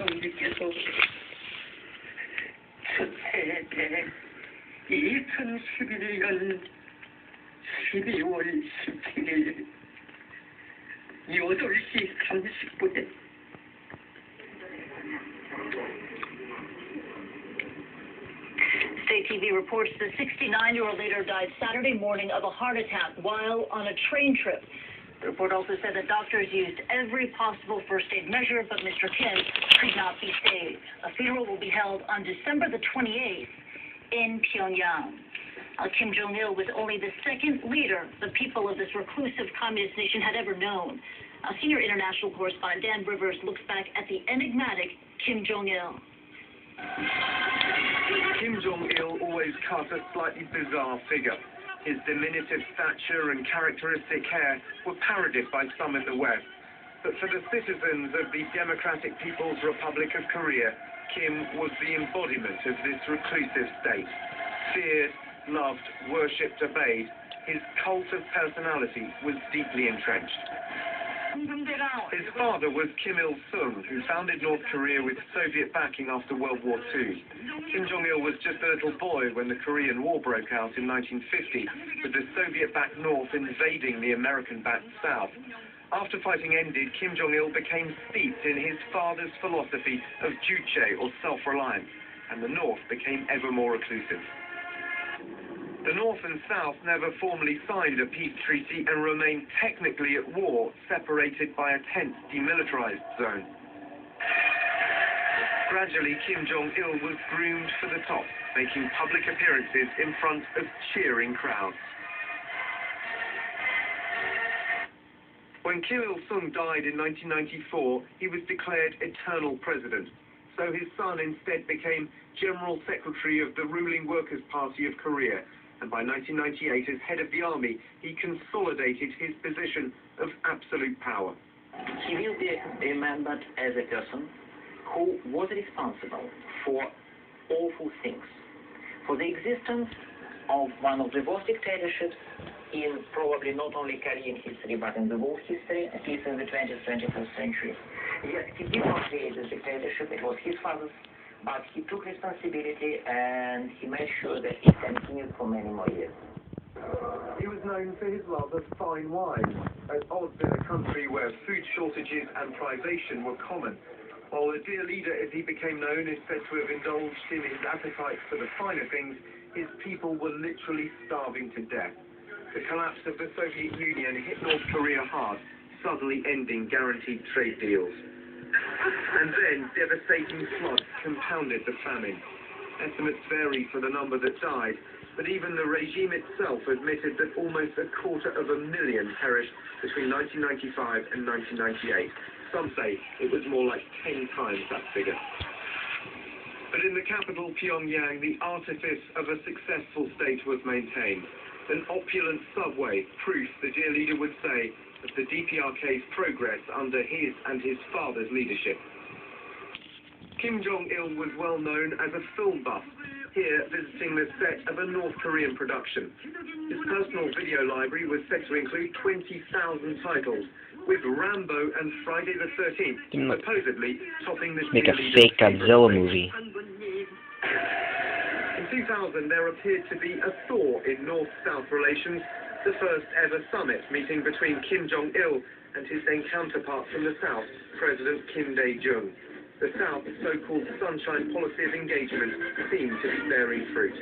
총리께서 첫해 때 2011년 12월 17일 8시 30분에 State TV reports the 69-year-old leader died Saturday morning of a heart attack while on a train trip. The report also said that doctors used every possible first aid measure, but Mr. Kim could not be saved. A funeral will be held on December the 28th in Pyongyang. Kim Jong-il was only the second leader the people of this reclusive communist nation had ever known. Senior international correspondent Dan Rivers looks back at the enigmatic Kim Jong-il. Kim Jong-il always cut a slightly bizarre figure. His diminutive stature and characteristic hair were parodied by some in the West. But for the citizens of the Democratic People's Republic of Korea, Kim was the embodiment of this reclusive state. Feared, loved, worshipped, obeyed, his cult of personality was deeply entrenched. His father was Kim Il-sung, who founded North Korea with Soviet backing after World War II. Kim Jong-il was just a little boy when the Korean War broke out in 1950, with the Soviet-backed North invading the American-backed South. After fighting ended, Kim Jong-il became steeped in his father's philosophy of juche, or self-reliance, and the North became ever more reclusive. The North and South never formally signed a peace treaty and remained technically at war, separated by a tense demilitarized zone. Gradually, Kim Jong-il was groomed for the top, making public appearances in front of cheering crowds. When Kim Il-sung died in 1994, he was declared eternal president. So his son instead became General Secretary of the ruling Workers' Party of Korea. And by 1998, as head of the army, he consolidated his position of absolute power. He will be remembered as a person who was responsible for awful things, for the existence of one of the worst dictatorships in probably not only Korean history, but in the world history, at least in the 20th, 21st century. Yes, he did not create this dictatorship, it was his father's, but he took responsibility and he made sure that it continued for many more years. He was known for his love of fine wine, at odds in a country where food shortages and privation were common. While the dear leader, as he became known, is said to have indulged in his appetite for the finer things, his people were literally starving to death. The collapse of the Soviet Union hit North Korea hard, suddenly ending guaranteed trade deals. And then devastating floods compounded the famine. Estimates vary for the number that died, but even the regime itself admitted that almost 250,000 perished between 1995 and 1998. Some say it was more like 10 times that figure. But in the capital, Pyongyang, the artifice of a successful state was maintained. An opulent subway, proof, the dear leader would say, of the DPRK's progress under his and his father's leadership. Kim Jong-il was well known as a film buff, here visiting the set of a North Korean production. His personal video library was said to include 20,000 titles, with Rambo and Friday the 13th supposedly topping the Make a fake Godzilla movie. In 2000, there appeared to be a thaw in North-South relations, the first ever summit meeting between Kim Jong-il and his then counterpart from the South, President Kim Dae-jung. The South's so-called sunshine policy of engagement seemed to be bearing fruit.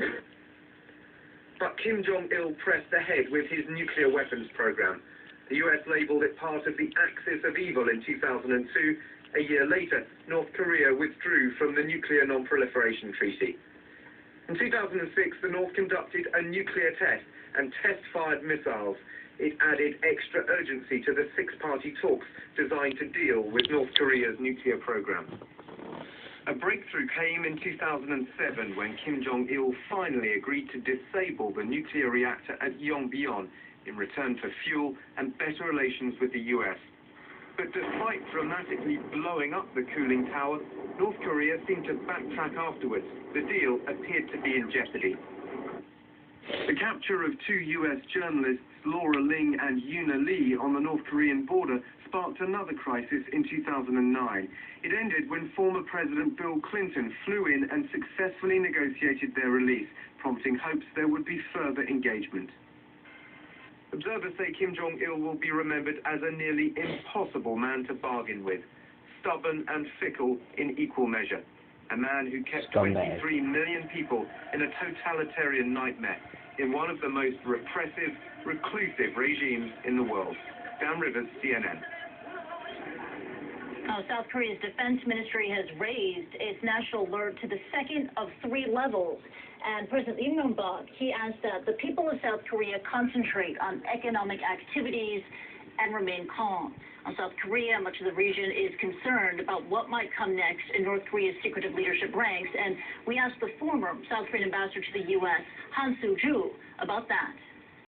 But Kim Jong-il pressed ahead with his nuclear weapons program. The US labeled it part of the axis of evil in 2002. A year later, North Korea withdrew from the Nuclear Non-Proliferation Treaty. In 2006, the North conducted a nuclear test and test-fired missiles. It added extra urgency to the six-party talks designed to deal with North Korea's nuclear program. A breakthrough came in 2007 when Kim Jong-il finally agreed to disable the nuclear reactor at Yongbyon in return for fuel and better relations with the US. But despite dramatically blowing up the cooling tower, North Korea seemed to backtrack afterwards. The deal appeared to be in jeopardy. The capture of two U.S. journalists, Laura Ling and Yuna Lee, on the North Korean border sparked another crisis in 2009. It ended when former President Bill Clinton flew in and successfully negotiated their release, prompting hopes there would be further engagement. Observers say Kim Jong-il will be remembered as a nearly impossible man to bargain with, stubborn and fickle in equal measure. A man who kept 23 million people in a totalitarian nightmare, in one of the most repressive, reclusive regimes in the world. Dan Rivers, CNN. South Korea's defense ministry has raised its national alert to the second of 3 levels. And President Lee Myung-bak, he asked that the people of South Korea concentrate on economic activities and remain calm. South Korea, much of the region is concerned about what might come next in North Korea's secretive leadership ranks. And we asked the former South Korean ambassador to the U.S., Han Soo-ju, about that.